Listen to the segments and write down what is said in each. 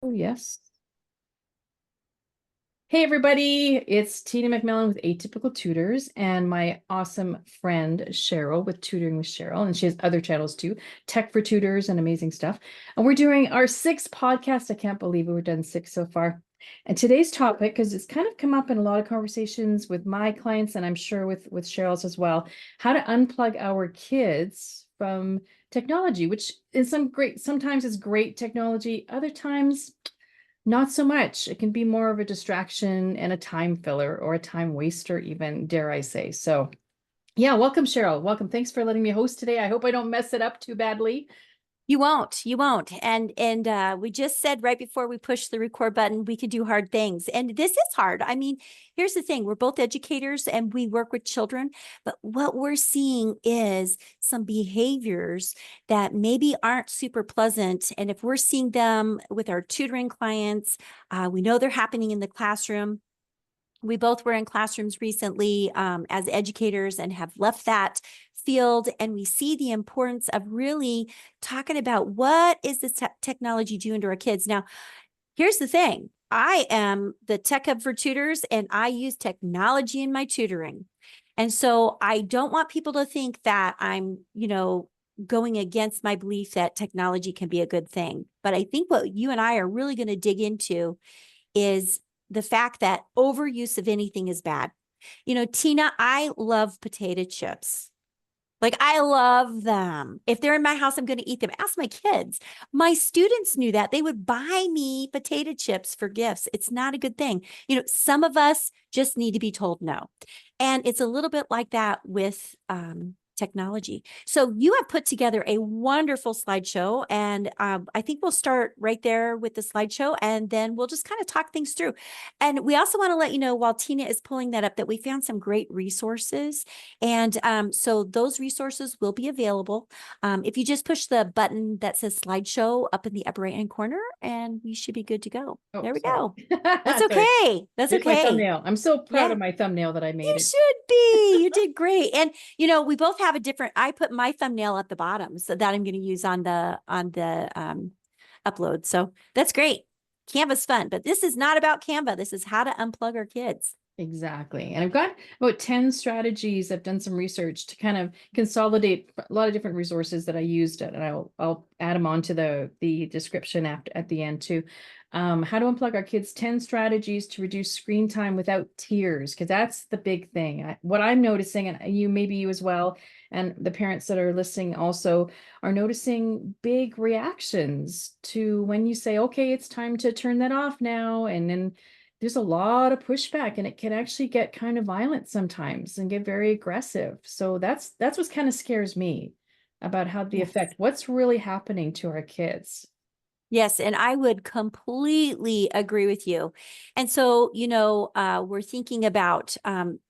Oh, yes. Hey, everybody. It's Tina McMillan with Atypical Tutors and my awesome friend Cheryl with Tutoring with Cheryl. And she has other channels too, Tech for Tutors and amazing stuff. And we're doing our sixth podcast. I can't believe it. We've done six so far. And today's topic, because it's kind of come up in a lot of conversations with my clients, and I'm sure with Cheryl's as well, how to unplug our kids from technology, which is sometimes it's great technology, other times not so much. It can be more of a distraction and a time filler or a time waster, even, dare I say. So, yeah, welcome, Cheryl. Welcome. Thanks for letting me host today. I hope I don't mess it up too badly. You won't. And we just said right before we push the record button, we could do hard things. And this is hard. I mean, here's the thing. We're both educators and we work with children, but what we're seeing is some behaviors that maybe aren't super pleasant. And if we're seeing them with our tutoring clients, we know they're happening in the classroom. We both were in classrooms recently as educators and have left that field, and we see the importance of really talking about what is this technology doing to our kids. Now, here's the thing. I am the tech hub for tutors, and I use technology in my tutoring. And so I don't want people to think that I'm, going against my belief that technology can be a good thing. But I think what you and I are really going to dig into is the fact that overuse of anything is bad. Tina, I love potato chips. Like, I love them. If they're in my house, I'm going to eat them. Ask my kids. My students knew that. They would buy me potato chips for gifts. It's not a good thing. Some of us just need to be told no. And it's a little bit like that with technology. So you have put together a wonderful slideshow, and I think we'll start right there with the slideshow, and then we'll just kind of talk things through. And we also want to let you know, while Tina is pulling that up, that we found some great resources. And so those resources will be available. If you just push the button that says slideshow up in the upper right-hand corner, and we should be good to go. Oh, There we sorry. go. That's Sorry. okay. That's Here's my okay. thumbnail. I'm so proud Yeah. of my thumbnail that I made You it. should be. You did great. And we both have I put my thumbnail at the bottom so that I'm going to use on the upload. So that's great. Canva's fun, but this is not about Canva. This is how to unplug our kids. Exactly. And I've got about 10 strategies. I've done some research to kind of consolidate a lot of different resources that I used, and I'll add them onto the description at the end too. How to unplug our kids, 10 strategies to reduce screen time without tears, because that's the big thing. What I'm noticing, and maybe you as well, and the parents that are listening also are noticing big reactions to when you say, okay, it's time to turn that off now. And then there's a lot of pushback, and it can actually get kind of violent sometimes and get very aggressive. So that's what kind of scares me about how the Yes. effect, what's really happening to our kids. Yes, and I would completely agree with you. And so, we're thinking about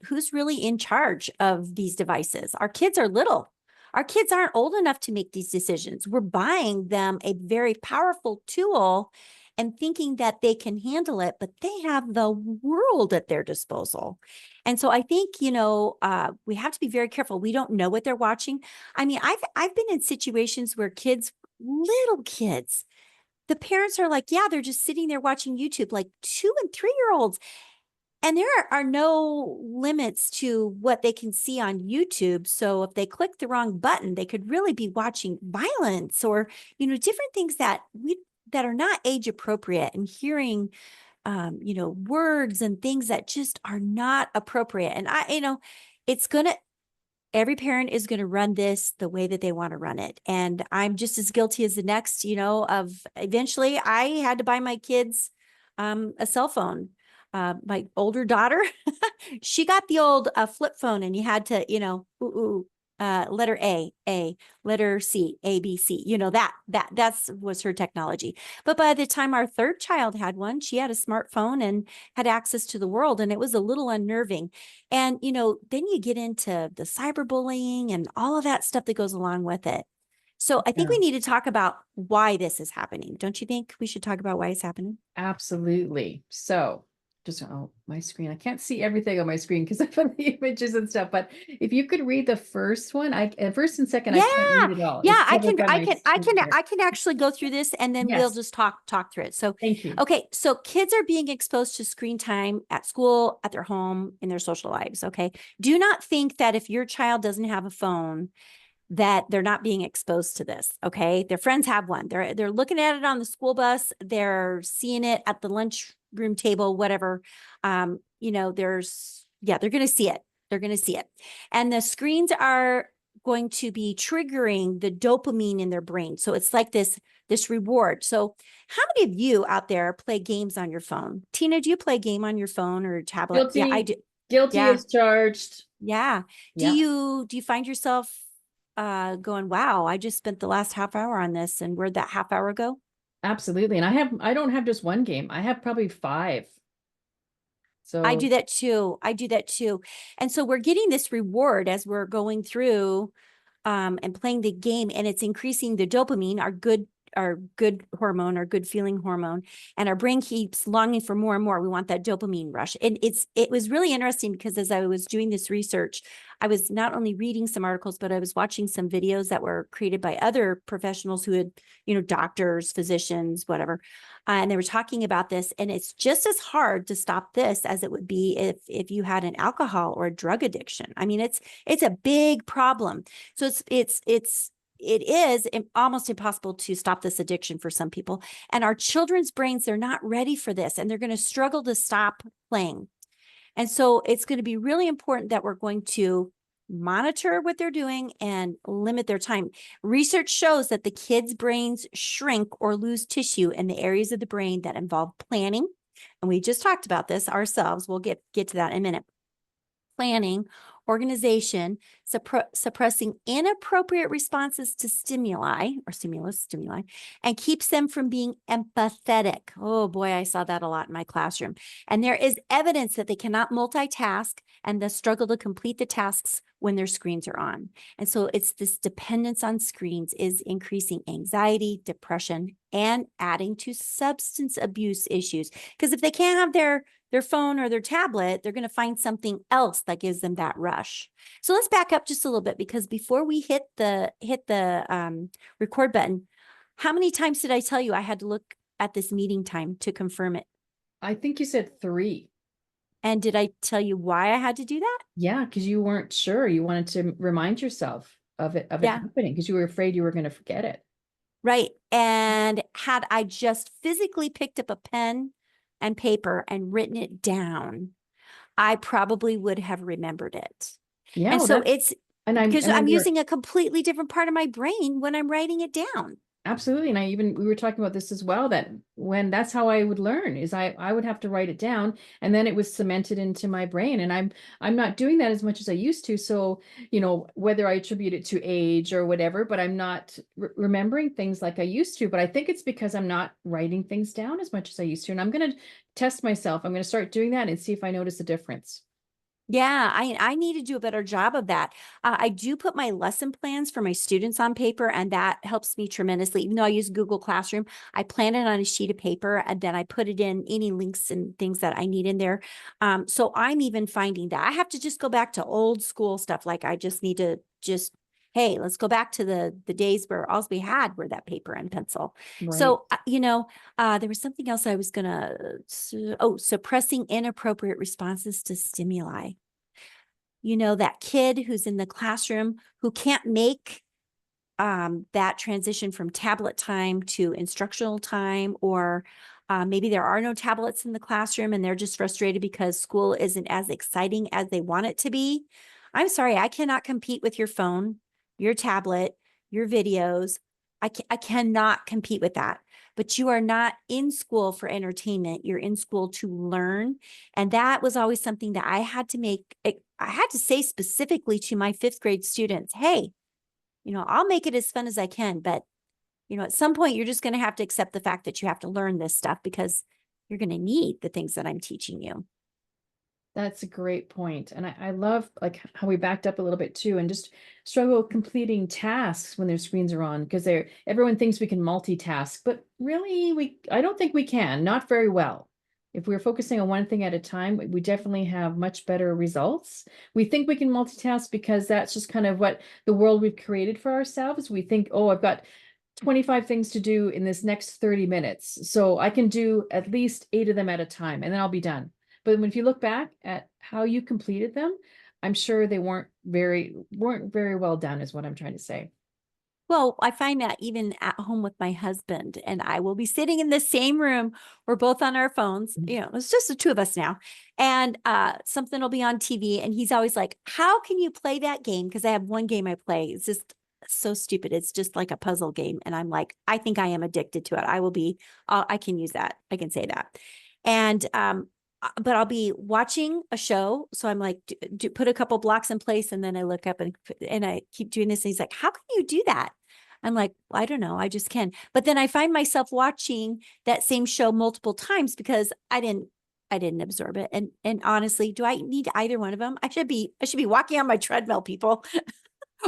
who's really in charge of these devices. Our kids are little. Our kids aren't old enough to make these decisions. We're buying them a very powerful tool and thinking that they can handle it, but they have the world at their disposal. And so I think, we have to be very careful. We don't know what they're watching. I mean, I've been in situations where little kids, the parents are like, yeah, they're just sitting there watching YouTube, like 2 and 3-year-olds. And there are no limits to what they can see on YouTube. So if they click the wrong button, they could really be watching violence or, different things that are not age appropriate, and hearing, words and things that just are not appropriate. And it's going to, every parent is going to run this the way that they want to run it. And I'm just as guilty as the next, of eventually I had to buy my kids a cell phone. My older daughter, she got the old flip phone, and you had to, letter A, letter C, A, B, C, that's was her technology. But by the time our third child had one, she had a smartphone and had access to the world, and it was a little unnerving. And, then you get into the cyberbullying and all of that stuff that goes along with it. So I think we need to talk about why this is happening. Don't you think we should talk about why it's happening? Absolutely. So just, oh, my screen. I can't see everything on my screen because I put the images and stuff. But if you could read the first one, first and second, I Yeah. can't read it all. Yeah, It's covered by my screen here. I can actually go through this and then we'll Yes, just talk through it. So, thank you. okay, so kids are being exposed to screen time at school, at their home, in their social lives, okay? Do not think that if your child doesn't have a phone that they're not being exposed to this, okay? Their friends have one. They're looking at it on the school bus, they're seeing it at the lunchroom table, whatever. They're going to see it. They're going to see it. And the screens are going to be triggering the dopamine in their brain. So it's like this reward. So how many of you out there play games on your phone? Tina, do you play a game on your phone or tablet? Yeah, I Guilty, do. guilty Yeah. as charged. Yeah. Do Yeah, you find yourself going, wow, I just spent the last half hour on this, and where'd that half hour go? absolutely. And I don't have just one game. I have probably five. I do So that too. I do that too. And so we're getting this reward as we're going through and playing the game, and it's increasing the dopamine, our good hormone, our good feeling hormone, and our brain keeps longing for more and more. We want that dopamine rush. And it was really interesting because as I was doing this research, I was not only reading some articles, but I was watching some videos that were created by other professionals who had, doctors, physicians, whatever. And they were talking about this, and it's just as hard to stop this as it would be if you had an alcohol or a drug addiction. I mean, it's a big problem. So it is almost impossible to stop this addiction for some people. And our children's brains, they're not ready for this, and they're going to struggle to stop playing. And so it's going to be really important that we're going to monitor what they're doing and limit their time. Research shows that the kids' brains shrink or lose tissue in the areas of the brain that involve planning. And we just talked about this ourselves. We'll get to that in a minute. Planning, organization, suppressing inappropriate responses to stimuli, and keeps them from being empathetic. Oh boy, I saw that a lot in my classroom. And there is evidence that they cannot multitask and thus struggle to complete the tasks when their screens are on. And so it's this dependence on screens is increasing anxiety, depression, and adding to substance abuse issues. Because if they can't have their phone or their tablet, they're going to find something else that gives them that rush. So let's back up just a little bit, because before we hit the record button, how many times did I tell you I had to look at this meeting time to confirm it? I think you said 3. And did I tell you why I had to do that? Yeah, because you weren't sure. You wanted to remind yourself of it Yeah, happening because you were afraid you were going to forget it. right. And had I just physically picked up a pen and paper and written it down, I probably would have remembered it. Yeah, And well, so that's it's and because I'm you're using a completely different part of my brain when I'm writing it down. absolutely. And we were talking about this as well, that when that's how I would learn is I would have to write it down and then it was cemented into my brain. And I'm not doing that as much as I used to. So, whether I attribute it to age or whatever, but I'm not remembering things like I used to. But I think it's because I'm not writing things down as much as I used to. And I'm going to test myself. I'm going to start doing that and see if I notice a difference. Yeah, I need to do a better job of that. I do put my lesson plans for my students on paper, and that helps me tremendously. Even though I use Google Classroom, I plan it on a sheet of paper, and then I put it in any links and things that I need in there. So I'm even finding that I have to just go back to old school stuff. Like I just need to hey, let's go back to the days where all we had were that paper and pencil. Right. So, there was something else I was suppressing inappropriate responses to stimuli. That kid who's in the classroom who can't make that transition from tablet time to instructional time, or maybe there are no tablets in the classroom and they're just frustrated because school isn't as exciting as they want it to be. I'm sorry, I cannot compete with your phone, your tablet, your videos. I cannot compete with that. But you are not in school for entertainment. You're in school to learn. And that was always something that I had to say specifically to my 5th grade students. Hey, I'll make it as fun as I can, but at some point you're just going to have to accept the fact that you have to learn this stuff because you're going to need the things that I'm teaching you. That's a great point. And I love like how we backed up a little bit too and just struggle completing tasks when their screens are on because everyone thinks we can multitask, but really I don't think we can, not very well. If we're focusing on one thing at a time, we definitely have much better results. We think we can multitask because that's just kind of what the world we've created for ourselves. We think, oh, I've got 25 things to do in this next 30 minutes. So I can do at least 8 of them at a time and then I'll be done. But if you look back at how you completed them, I'm sure they weren't very well done, is what I'm trying to say. Well, I find that even at home with my husband, and I will be sitting in the same room. We're both on our phones. It's just the two of us now. And something will be on TV. And he's always like, how can you play that game? Because I have one game I play. It's just so stupid. It's just like a puzzle game. And I'm like, I think I am addicted to it. I can use that. I can say that. And but I'll be watching a show. So I'm like, put a couple blocks in place. And then I look up and I keep doing this. And he's like, how can you do that? I'm like, well, I don't know. I just can. But then I find myself watching that same show multiple times because I didn't absorb it. And honestly, do I need either one of them? I should be walking on my treadmill, people,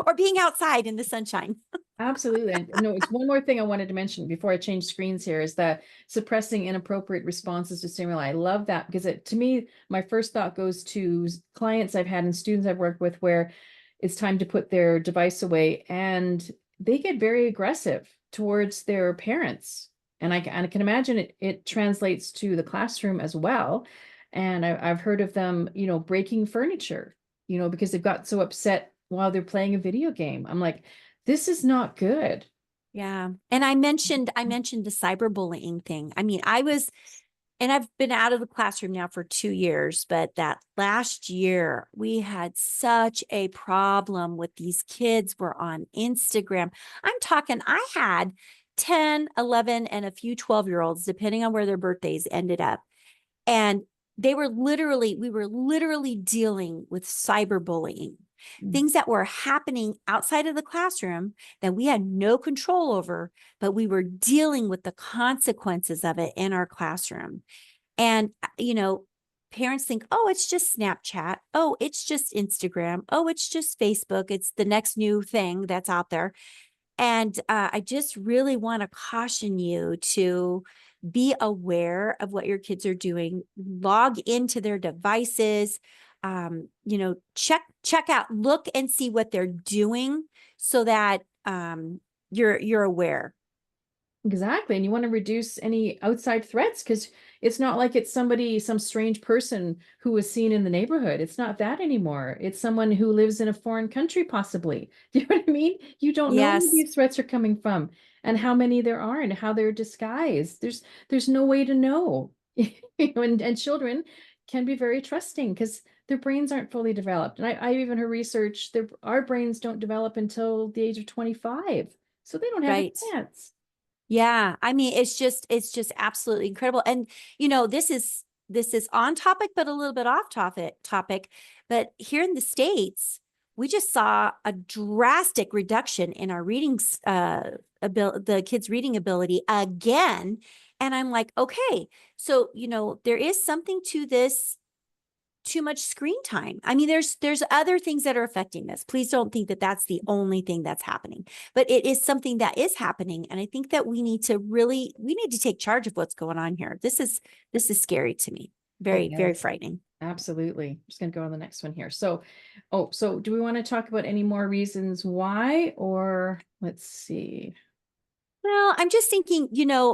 or being outside in the sunshine. Absolutely. And no, it's one more thing I wanted to mention before I change screens here is that suppressing inappropriate responses to stimuli. I love that because to me, my first thought goes to clients I've had and students I've worked with where it's time to put their device away and they get very aggressive towards their parents. And I can imagine it translates to the classroom as well. And I've heard of them, breaking furniture, because they've got so upset while they're playing a video game. I'm like, this is not good. Yeah. And I mentioned the cyberbullying thing. I mean, and I've been out of the classroom now for 2 years, but that last year we had such a problem with these kids were on Instagram. I'm talking, I had 10, 11, and a few 12-year-olds, depending on where their birthdays ended up. And we were literally dealing with cyberbullying, things that were happening outside of the classroom that we had no control over, but we were dealing with the consequences of it in our classroom. And, parents think, oh, it's just Snapchat. Oh, it's just Instagram. Oh, it's just Facebook. It's the next new thing that's out there. And I just really want to caution you to be aware of what your kids are doing, log into their devices, check out, look and see what they're doing so that you're aware. Exactly. And you want to reduce any outside threats because it's not like it's some strange person who was seen in the neighborhood. It's not that anymore. It's someone who lives in a foreign country, possibly. Do you know what I mean? You don't know where Yes, these threats are coming from and how many there are and how they're disguised. There's no way to know. And children can be very trusting because their brains aren't fully developed. And I even heard research that our brains don't develop until the age of 25. So they don't have a right. chance. Yeah. I mean, it's just absolutely incredible. And, this is on topic, but a little bit off topic. But here in the States, we just saw a drastic reduction in our the kids' reading ability again. And I'm like, okay, so, there is something to this too much screen time. I mean, there's other things that are affecting this. Please don't think that that's the only thing that's happening, but it is something that is happening. And I think that we need to take charge of what's going on here. This is scary to me. It Very, very is. frightening. Absolutely. I'm just going to go on the next one here. So do we want to talk about any more reasons why, or let's see. Well, I'm just thinking,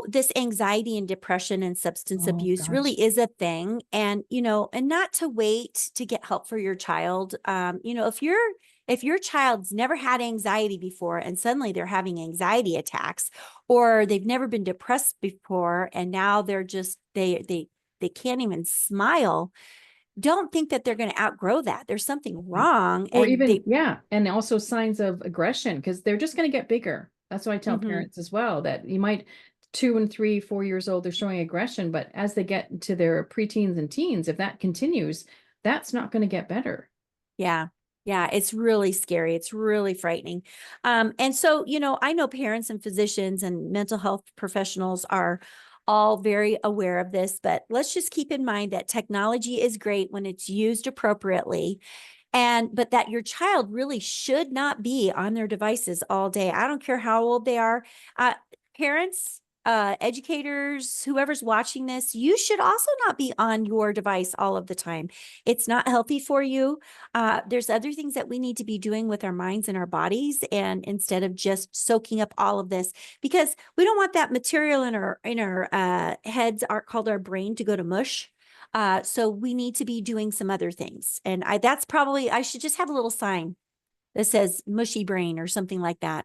this anxiety and depression and substance Oh abuse gosh. really is a thing. And, and not to wait to get help for your child. If your child's never had anxiety before and suddenly they're having anxiety attacks, or they've never been depressed before and now they're just they can't even smile, don't think that they're going to outgrow that. There's something wrong. Or And even, yeah, and also signs of aggression because they're just going to get bigger. That's what I tell Mhm. parents as well, that you might 2 and 3, 4 years old, they're showing aggression, but as they get to their preteens and teens, if that continues, that's not going to get better. Yeah. Yeah, it's really scary. It's really frightening. And so, I know parents and physicians and mental health professionals are all very aware of this, but let's just keep in mind that technology is great when it's used appropriately, but that your child really should not be on their devices all day. I don't care how old they are. Uh, Parents, educators, whoever's watching this, you should also not be on your device all of the time. It's not healthy for you. There's other things that we need to be doing with our minds and our bodies, and instead of just soaking up all of this, because we don't want that material in our heads, called our brain, to go to mush. So we need to be doing some other things. And that's probably, I should just have a little sign that says mushy brain or something like that.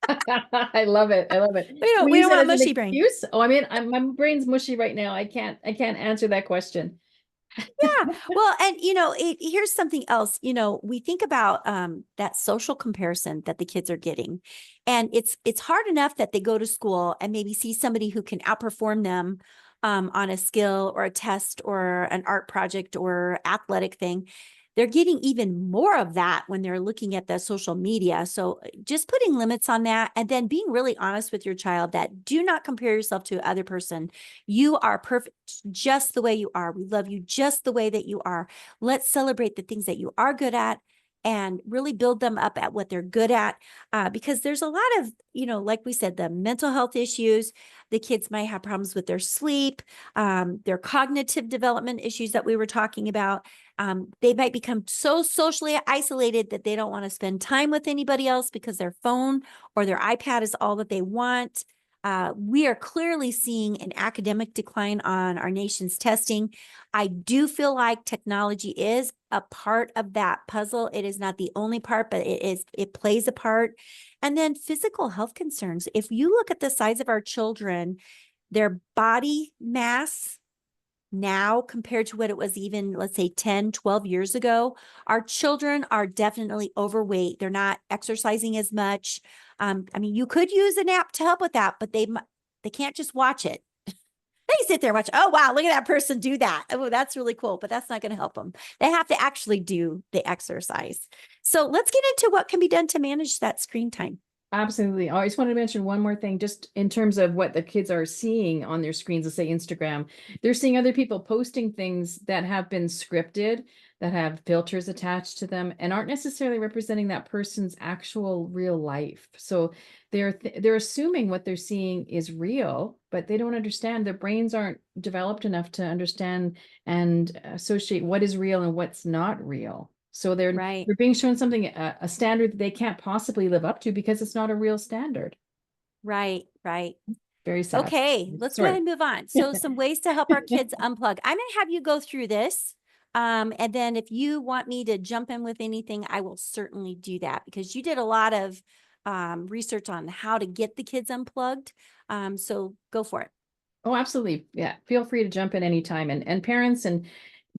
I love it. I love it. Can we We use don't that want as an mushy brain. excuse? Oh, I mean, my brain's mushy right now. I can't answer that question. Yeah. Well, and here's something else. We think about that social comparison that the kids are getting. And it's hard enough that they go to school and maybe see somebody who can outperform them on a skill or a test or an art project or athletic thing. They're getting even more of that when they're looking at the social media. So just putting limits on that, and then being really honest with your child that do not compare yourself to other person. You are perfect just the way you are. We love you just the way that you are. Let's celebrate the things that you are good at and really build them up at what they're good at. Because there's a lot of, like we said, the mental health issues. The kids might have problems with their sleep, their cognitive development issues that we were talking about. They might become so socially isolated that they don't want to spend time with anybody else because their phone or their iPad is all that they want. We are clearly seeing an academic decline on our nation's testing. I do feel like technology is a part of that puzzle. It is not the only part, but it plays a part. And then physical health concerns. If you look at the size of our children, their body mass now compared to what it was even, let's say, 10, 12 years ago, our children are definitely overweight. They're not exercising as much. I mean, you could use an app to help with that, but they can't just watch it. They sit there and watch, oh, wow, look at that person do that. Oh, that's really cool, but that's not going to help them. They have to actually do the exercise. So let's get into what can be done to manage that screen time. Absolutely. Oh, I just wanted to mention one more thing, just in terms of what the kids are seeing on their screens, let's say Instagram. They're seeing other people posting things that have been scripted, that have filters attached to them, and aren't necessarily representing that person's actual real life. So they're assuming what they're seeing is real, but they don't understand. Their brains aren't developed enough to understand and associate what is real and what's not real. So Right. they're being shown something, a standard that they can't possibly live up to because it's not a real standard. Right. Very sad. Okay, let's go ahead Sorry. and move on. So some ways to help our kids unplug. I'm going to have you go through this. And then if you want me to jump in with anything, I will certainly do that, because you did a lot of research on how to get the kids unplugged. So go for it. Oh, absolutely. Yeah. Feel free to jump in anytime. And parents and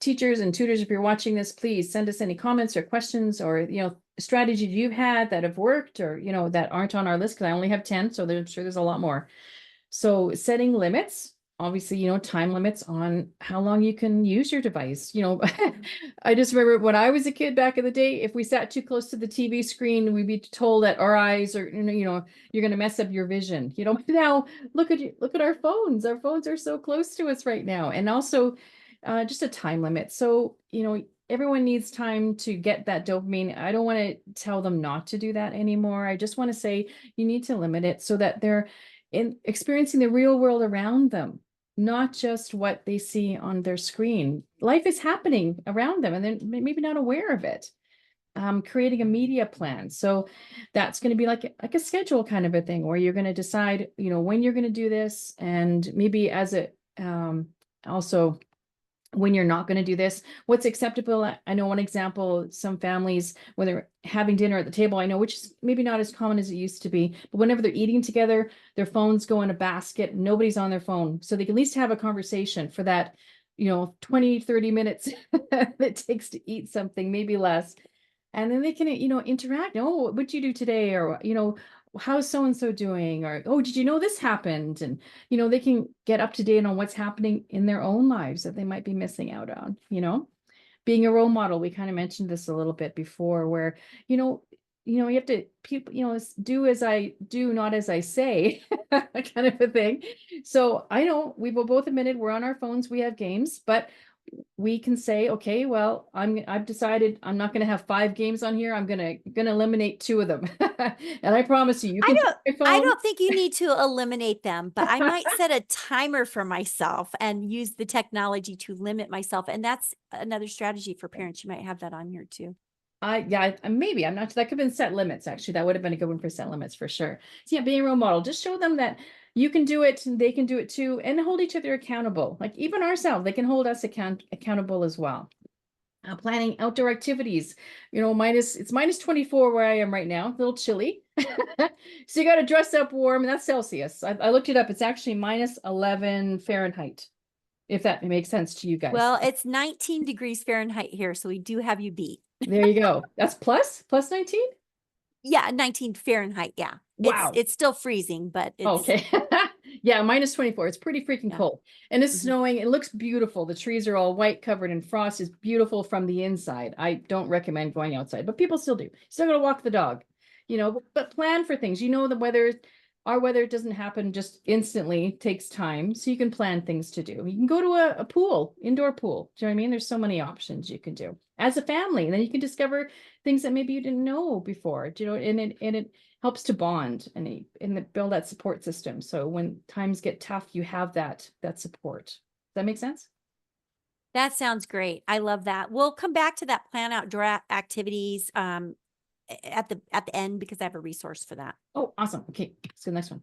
teachers and tutors, if you're watching this, please send us any comments or questions or, strategies you've had that have worked or, that aren't on our list, because I only have 10. So I'm sure there's a lot more. So setting limits, obviously, time limits on how long you can use your device. I just remember when I was a kid back in the day, if we sat too close to the TV screen, we'd be told that our eyes are, you're going to mess up your vision. Now look at our phones. Our phones are so close to us right now. And also just a time limit. So, everyone needs time to get that dopamine. I don't want to tell them not to do that anymore. I just want to say you need to limit it so that they're experiencing the real world around them, not just what they see on their screen. Life is happening around them and they're maybe not aware of it. Creating a media plan. So that's going to be like a schedule kind of a thing where you're going to decide, when you're going to do this, and maybe as a also when you're not going to do this, what's acceptable. I know one example, some families, when they're having dinner at the table, I know, which is maybe not as common as it used to be, but whenever they're eating together, their phones go in a basket, nobody's on their phone. So they can at least have a conversation for that, 20, 30 minutes that it takes to eat something, maybe less. And then they can, interact. Oh, what'd you do today? Or, how's so-and-so doing? Or, oh, did you know this happened? And, they can get up to date on what's happening in their own lives that they might be missing out on, being a role model. We kind of mentioned this a little bit before where, you have to people, do as I do, not as I say, kind of a thing. So I know we will both admitted we're on our phones, we have games, but we can say, okay, well, I've decided I'm not going to have 5 games on here. I'm going to eliminate 2 of them. And I promise you, you I can don't take my I phone. don't think you need to eliminate them, but I might set a timer for myself and use the technology to limit myself. And that's another strategy for parents. You might have that on here too. Yeah, maybe I'm not. That could have been set limits. Actually, that would have been a good one for set limits for sure. So yeah, being a role model, just show them that you can do it and they can do it too, and hold each other accountable. Like even ourselves, they can hold us accountable as well. Planning outdoor activities, it's minus 24 where I am right now, a little chilly. So you got to dress up warm, and that's Celsius. I looked it up. It's actually minus 11 Fahrenheit, if that makes sense to you guys. Well, it's 19 degrees Fahrenheit here, so we do have you beat. There you go. That's plus 19. Yeah, 19 Fahrenheit. Yeah. Wow. It's still freezing, but it's Okay. Yeah, minus 24. It's pretty freaking yeah. cold. And it's Mhm. snowing. It looks beautiful. The trees are all white, covered in frost. It's beautiful from the inside. I don't recommend going outside, but people still do. Still gotta walk the dog, but plan for things. The weather, our weather doesn't happen just instantly, it takes time. So you can plan things to do. You can go to a pool, indoor pool. Do you know what I mean? There's so many options you can do as a family. And then you can discover things that maybe you didn't know before. And it helps to bond and build that support system. So when times get tough, you have that support. Does that make sense? That sounds great. I love that. We'll come back to that plan outdoor activities at the end because I have a resource for that. Oh, awesome. Okay, let's go to the next one.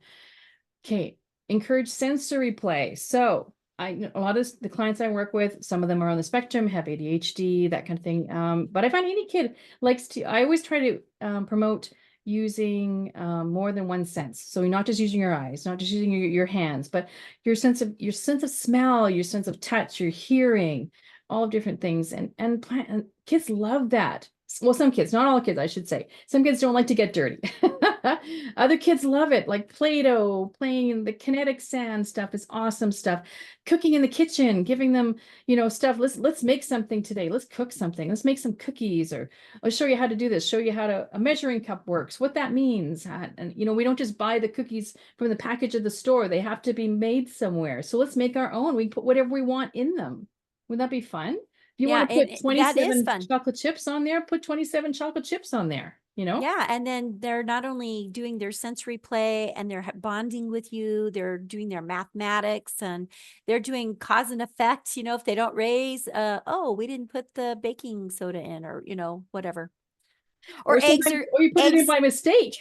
Okay, encourage sensory play. So a lot of the clients I work with, some of them are on the spectrum, have ADHD, that kind of thing. But I find any kid likes to. I always try to promote using more than one sense. So you're not just using your eyes, not just using your hands, but your sense of smell, your sense of touch, your hearing, all different things. And kids love that. Well, some kids, not all kids, I should say. Some kids don't like to get dirty. Other kids love it, like Play-Doh, playing in the kinetic sand stuff is awesome stuff. Cooking in the kitchen, giving them, stuff. Let's make something today. Let's cook something. Let's make some cookies, or I'll show you how to do this. Show you how a measuring cup works, what that means. And we don't just buy the cookies from the package of the store. They have to be made somewhere. So let's make our own. We can put whatever we want in them. Wouldn't that be fun? If you Yeah, want to put that is 27 fun. chocolate chips on there, put 27 chocolate chips on there. Yeah, and then they're not only doing their sensory play and they're bonding with you, they're doing their mathematics and they're doing cause and effect, if they don't raise, oh, we didn't put the baking soda in or, whatever. Or Or you put it in eggs. by mistake.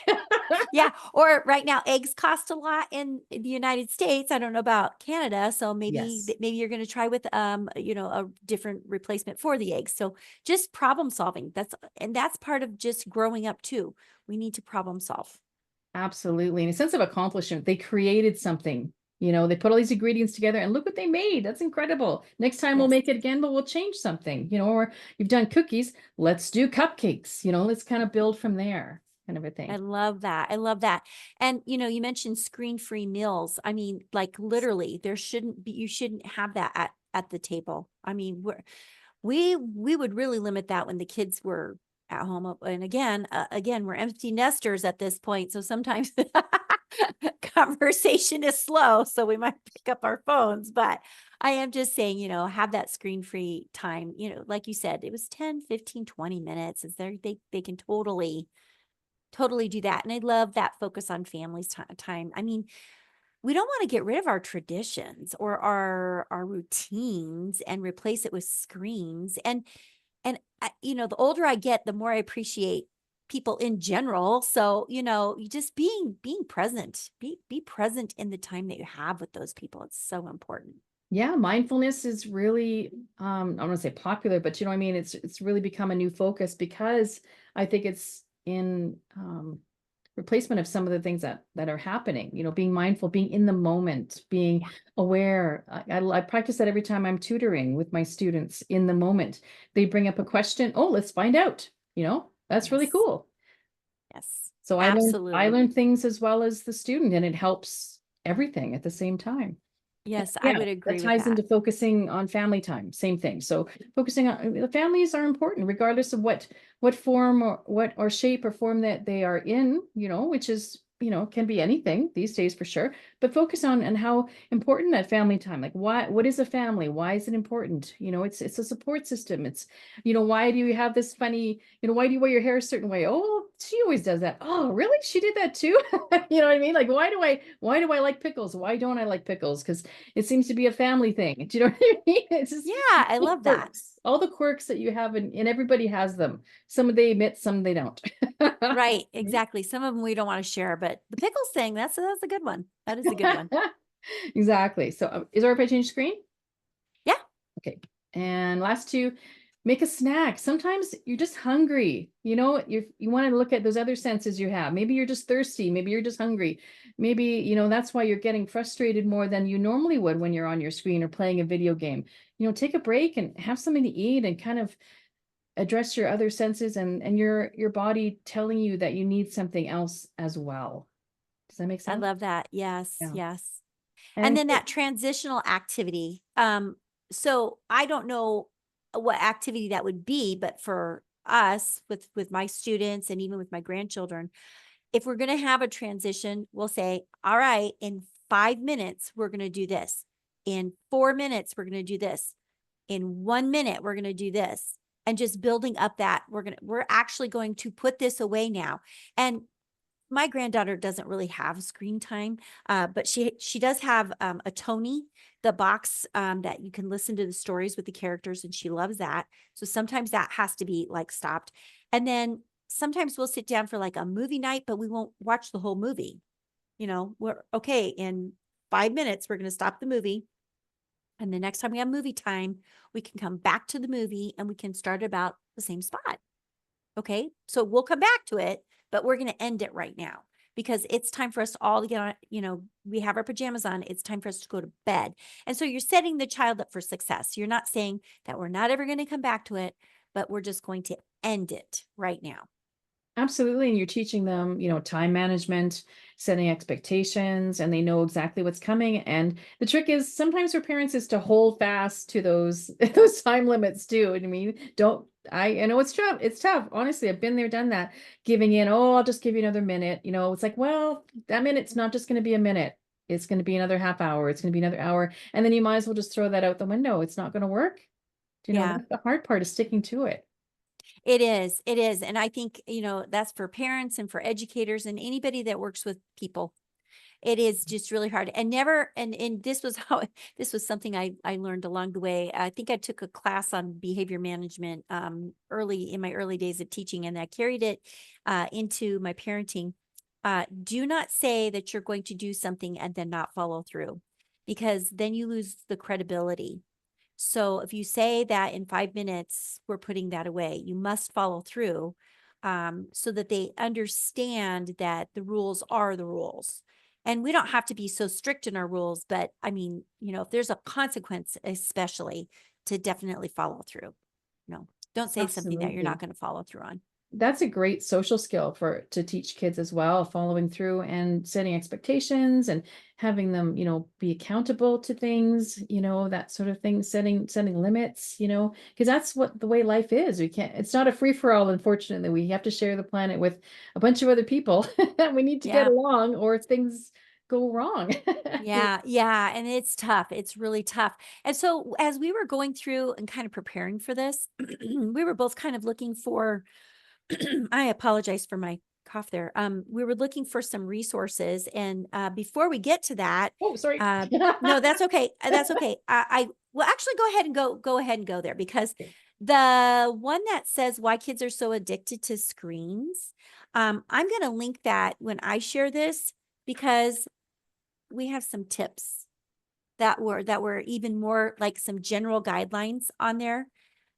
Yeah, or right now eggs cost a lot in the United States. I don't know about Canada, so maybe Yes. maybe you're going to try with a different replacement for the eggs. So just problem solving. That's part of just growing up too. We need to problem solve. Absolutely. And a sense of accomplishment. They created something. They put all these ingredients together and look what they made. That's incredible. Next time we'll Yes. make it again, but we'll change something, or you've done cookies. Let's do cupcakes, let's kind of build from there, kind of a I thing. love that. I love that. And you mentioned screen-free meals. I mean, like literally, you shouldn't have that at the table. I mean, we would really limit that when the kids were at home. And again, we're empty nesters at this point. So sometimes conversation is slow. So we might pick up our phones, but I am just saying, have that screen-free time, like you said, it was 10, 15, 20 minutes. They can totally do that. And I love that focus on families time. I mean, we don't want to get rid of our traditions or our routines and replace it with screens. And the older I get, the more I appreciate people in general. So, you just being present, be present in the time that you have with those people. It's so important. Yeah, mindfulness is really, I don't want to say popular, but you know what I mean? It's really become a new focus because I think it's in replacement of some of the things that are happening, being mindful, being in the moment, being aware. I practice that every time I'm tutoring with my students in the moment. They bring up a question. Oh, let's find out, that's really Yes. cool. Yes, So I absolutely. learn things as well as the student, and it helps everything at the same time. Yes, I Yeah, would that agree with ties that. into focusing on family time. Same thing. So focusing on the families are important, regardless of what form or shape or form that they are in, which is can be anything these days for sure, but focus on how important that family time, like what is a family? Why is it important? It's a support system. It's, why do you have this funny, why do you wear your hair a certain way? Oh, she always does that. Oh, really? She did that too? You know what I mean? Like, why do I like pickles? Why don't I like pickles? Because it seems to be a family thing. Do you know what I mean? It's just Yeah, I love that. all the quirks that you have, and everybody has them. Some they admit, some they don't. Right, exactly. Some of them we don't want to share, but the pickles thing, that's a good one. That is a good one. Exactly. So is there if I change screen? Yeah. Okay. And last two, make a snack. Sometimes you're just hungry. You want to look at those other senses you have. Maybe you're just thirsty. Maybe you're just hungry. Maybe, that's why you're getting frustrated more than you normally would when you're on your screen or playing a video game. Take a break and have something to eat and kind of address your other senses and your body telling you that you need something else as well. Does that make I sense? love that. Yes, Yeah. yes. And And then that transitional activity. So I don't know what activity that would be, but for us with my students and even with my grandchildren, if we're going to have a transition, we'll say, all right, in 5 minutes, we're going to do this. In 4 minutes, we're going to do this. In 1 minute, we're going to do this. And just building up that we're actually going to put this away now. And my granddaughter doesn't really have screen time, but she does have a Tony, the box that you can listen to the stories with the characters, and she loves that. So sometimes that has to be like stopped. And then sometimes we'll sit down for like a movie night, but we won't watch the whole movie. We're okay. In 5 minutes, we're going to stop the movie. And the next time we have movie time, we can come back to the movie and we can start about the same spot. Okay. So we'll come back to it, but we're going to end it right now because it's time for us all to get on, we have our pajamas on. It's time for us to go to bed. And so you're setting the child up for success. You're not saying that we're not ever going to come back to it, but we're just going to end it right now. absolutely. And you're teaching them, time management, setting expectations, and they know exactly what's coming. And the trick is sometimes for parents is to hold fast to those those time limits too. I mean, don't I know it's tough. It's tough. Honestly, I've been there, done that, giving in, oh, I'll just give you another minute. It's like, well, that minute's not just going to be a minute. It's going to be another half hour. It's going to be another hour. And then you might as well just throw that out the window. It's not going to work. Yeah. That's the hard part is sticking to it. It is. It is. And I think, that's for parents and for educators and anybody that works with people. It is just really hard and never, and this was this was something I learned along the way. I think I took a class on behavior management early in my early days of teaching, and I carried it into my parenting. Do not say that you're going to do something and then not follow through, because then you lose the credibility. So if you say that in 5 minutes, we're putting that away, you must follow through so that they understand that the rules are the rules. And we don't have to be so strict in our rules, but I mean, if there's a consequence, especially to definitely follow through. Don't say something that you're Absolutely. not going to follow through on. That's a great social skill to teach kids as well, following through and setting expectations and having them, be accountable to things, that sort of thing, setting limits, because that's what the way life is. It's not a free for all, unfortunately. We have to share the planet with a bunch of other people. We need to get Yeah. along or things go wrong. Yeah. Yeah. And it's tough. It's really tough. And so as we were going through and kind of preparing for this, we were both kind of looking for I apologize for my cough there. We were looking for some resources, and before we get to that, Oh, sorry. no, that's okay. That's okay. I will actually go ahead and go there because the one that says why kids are so addicted to screens, I'm going to link that when I share this because we have some tips that were even more like some general guidelines on there.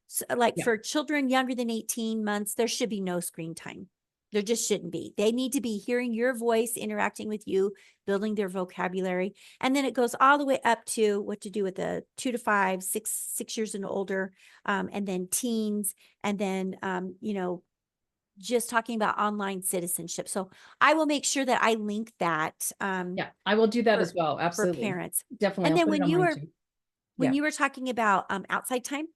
So, like Yeah. for children younger than 18 months, there should be no screen time. There just shouldn't be. They need to be hearing your voice, interacting with you, building their vocabulary. And then it goes all the way up to what to do with the 2 to 5, 6 years and older, and then teens, and then, just talking about online citizenship. So I will make sure that I link that Yeah, I will do that as for, well. for Absolutely. parents. Definitely. And I'll then put it when on you mine were too. when Yeah. you were talking about outside time,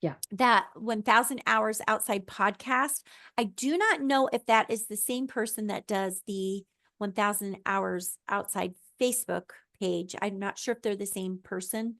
Yeah. that 1,000 hours outside podcast, I do not know if that is the same person that does the 1000 Hours Outside Facebook page. I'm not sure if they're the same person,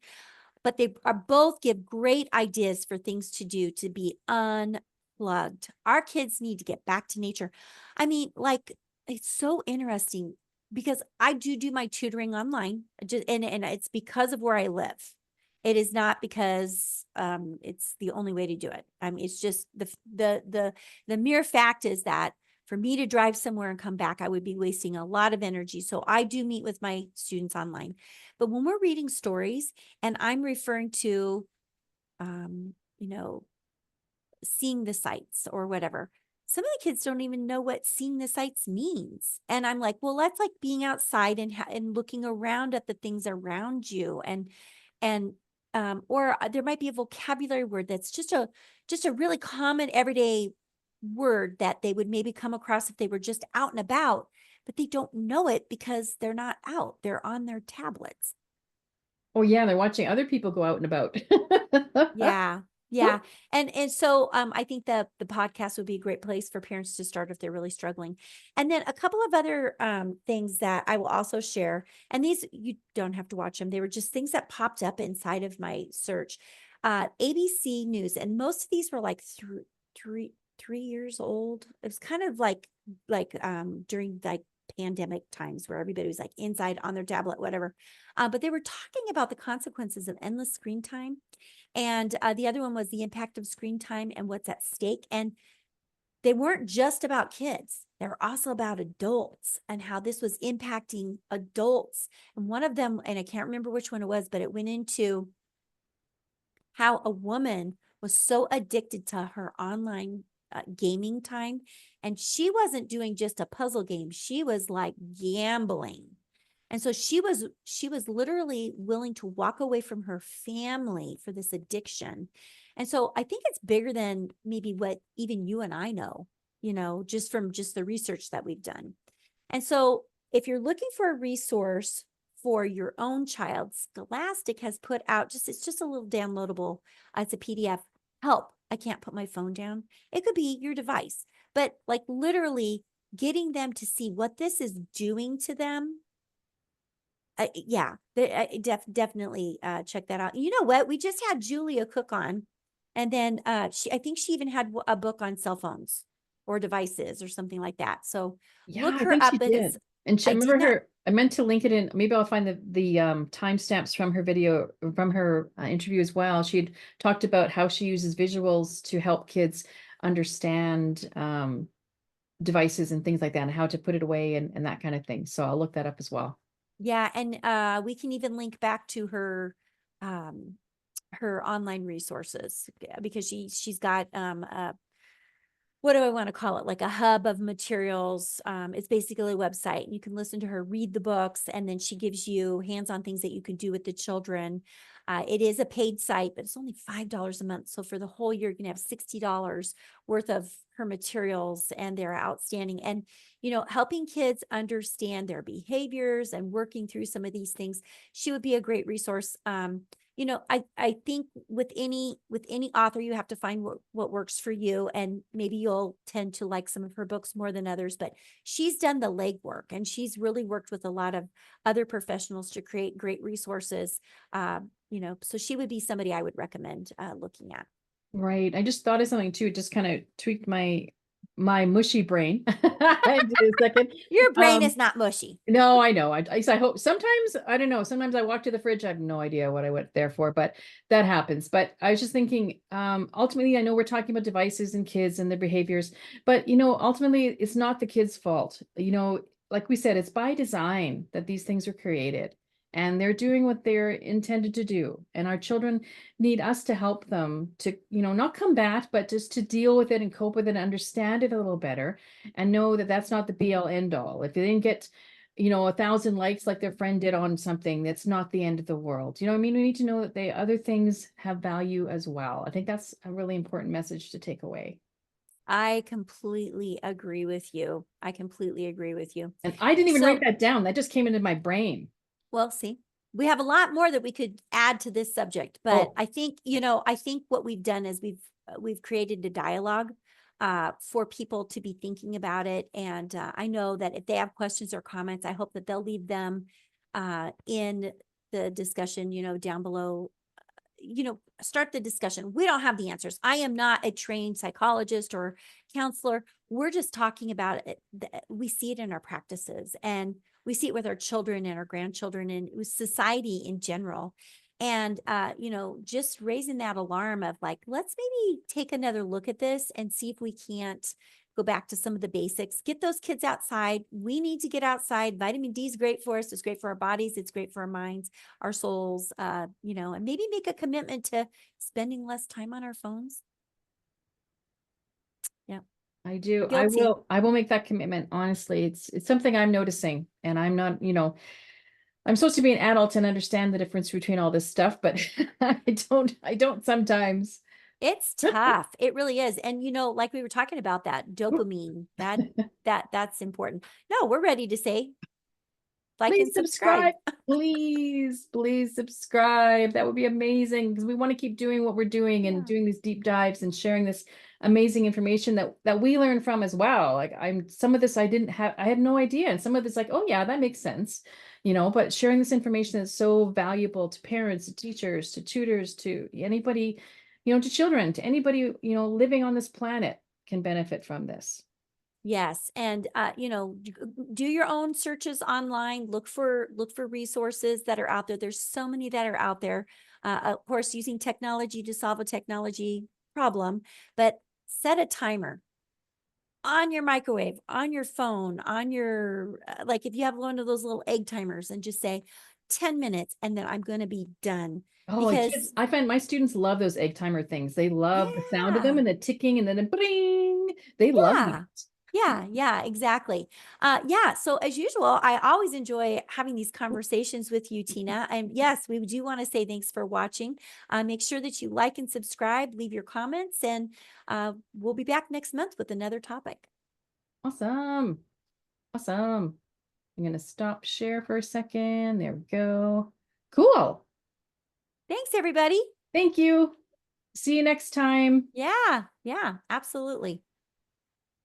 but they are both give great ideas for things to do to be unplugged. Our kids need to get back to nature. I mean, like, it's so interesting because I do my tutoring online, and it's because of where I live. It is not because it's the only way to do it. I mean, it's just the mere fact is that for me to drive somewhere and come back, I would be wasting a lot of energy. So I do meet with my students online. But when we're reading stories and I'm referring to, you know, seeing the sights or whatever, some of the kids don't even know what seeing the sights means. And I'm like, well, that's like being outside and looking around at the things around you. And or there might be a vocabulary word that's just a really common everyday word that they would maybe come across if they were just out and about, but they don't know it because they're not out. They're on their tablets. Oh yeah, they're watching other people go out and about. Yeah. Yeah. And so I think that the podcast would be a great place for parents to start if they're really struggling. And then a couple of other things that I will also share. And these you don't have to watch them. They were just things that popped up inside of my search. ABC News, and most of these were like three years old. It was kind of like during like pandemic times where everybody was like inside on their tablet, whatever. But they were talking about the consequences of endless screen time. And the other one was the impact of screen time and what's at stake. And they weren't just about kids. They were also about adults and how this was impacting adults. And one of them, and I can't remember which one it was, but it went into how a woman was so addicted to her online gaming time. And she wasn't doing just a puzzle game. She was like gambling. And so she was literally willing to walk away from her family for this addiction. And so I think it's bigger than maybe what even you and I know, just from just the research that we've done. And so if you're looking for a resource for your own child, Scholastic has put out it's just a little downloadable. It's a PDF. Help. I can't put my phone down. It could be your device, but like literally getting them to see what this is doing to them. Yeah, definitely check that out. You know what? We just had Julia Cook on, and then I think she even had a book on cell phones or devices or something like that. So Yeah, look I her think up. she And did. And I did remember not. her, I meant to link it in. Maybe I'll find the timestamps from her video, from her interview as well. She'd talked about how she uses visuals to help kids understand devices and things like that, and how to put it away and that kind of thing. So I'll look that up as well. Yeah, and we can even link back to her online resources because she's got what do I want to call it? Like a hub of materials. It's basically a website, and you can listen to her read the books, and then she gives you hands-on things that you can do with the children. It is a paid site, but it's only $5 a month. So for the whole year, you can have $60 worth of her materials, and they're outstanding. And, helping kids understand their behaviors and working through some of these things, she would be a great resource. I think with any author, you have to find what works for you, and maybe you'll tend to like some of her books more than others, but she's done the legwork, and she's really worked with a lot of other professionals to create great resources. So she would be somebody I would recommend looking at. Right. I just thought of something too. It just kind of tweaked my mushy brain. I did a second. Your brain is not mushy. No, I know. I hope sometimes, I don't know. Sometimes I walk to the fridge. I have no idea what I went there for, but that happens. But I was just thinking, ultimately, I know we're talking about devices and kids and their behaviors, but ultimately it's not the kids' fault. Like we said, it's by design that these things are created, and they're doing what they're intended to do. And our children need us to help them to, not combat, but just to deal with it and cope with it and understand it a little better, and know that that's not the be all end all. If they didn't get 1,000 likes like their friend did on something, that's not the end of the world. You know what I mean? We need to know that other things have value as well. I think that's a really important message to take away. I completely agree with you. And I didn't even write So, that down. That just came into my brain. well, see, we have a lot more that we could add to this subject, but Oh, I think what we've done is we've created a dialogue for people to be thinking about it. And I know that if they have questions or comments, I hope that they'll leave them in the discussion, down below. Start the discussion. We don't have the answers. I am not a trained psychologist or counselor. We're just talking about it. We see it in our practices, and we see it with our children and our grandchildren and with society in general. And, just raising that alarm of like, let's maybe take another look at this and see if we can't go back to some of the basics, get those kids outside. We need to get outside. Vitamin D is great for us. It's great for our bodies. It's great for our minds, our souls, and maybe make a commitment to spending less time on our phones. Yeah. I do. Guilty. I will make that commitment. Honestly, it's something I'm noticing, and I'm not, I'm supposed to be an adult and understand the difference between all this stuff, but I don't sometimes. It's tough. It really is. And like we were talking about that dopamine, that's important. No, we're ready to say like Please and subscribe. Please subscribe. That would be amazing, because we want to keep doing what we're doing and Yeah. doing these deep dives and sharing this amazing information that we learn from as well. Like some of this I had no idea. And some of it's like, oh yeah, that makes sense. But sharing this information is so valuable to parents, to teachers, to tutors, to anybody, to children, to anybody, living on this planet can benefit from this. Yes. And, do your own searches online, look for resources that are out there. There's so many that are out there. Of course, using technology to solve a technology problem, but set a timer on your microwave, on your phone, on your, like if you have one of those little egg timers, and just say 10 minutes and then I'm going to be done. Oh, and kids, Because I find my students love those egg timer things. They love the sound of them yeah, and the ticking and then the bling. They love yeah. that. Yeah, exactly. Yeah. So as usual, I always enjoy having these conversations with you, Tina. And yes, we do want to say thanks for watching. Make sure that you like and subscribe, leave your comments, and we'll be back next month with another topic. Awesome. Awesome. I'm going to stop share for a second. There we go. Cool. Thanks, everybody. Thank you. See you next time. Yeah, absolutely.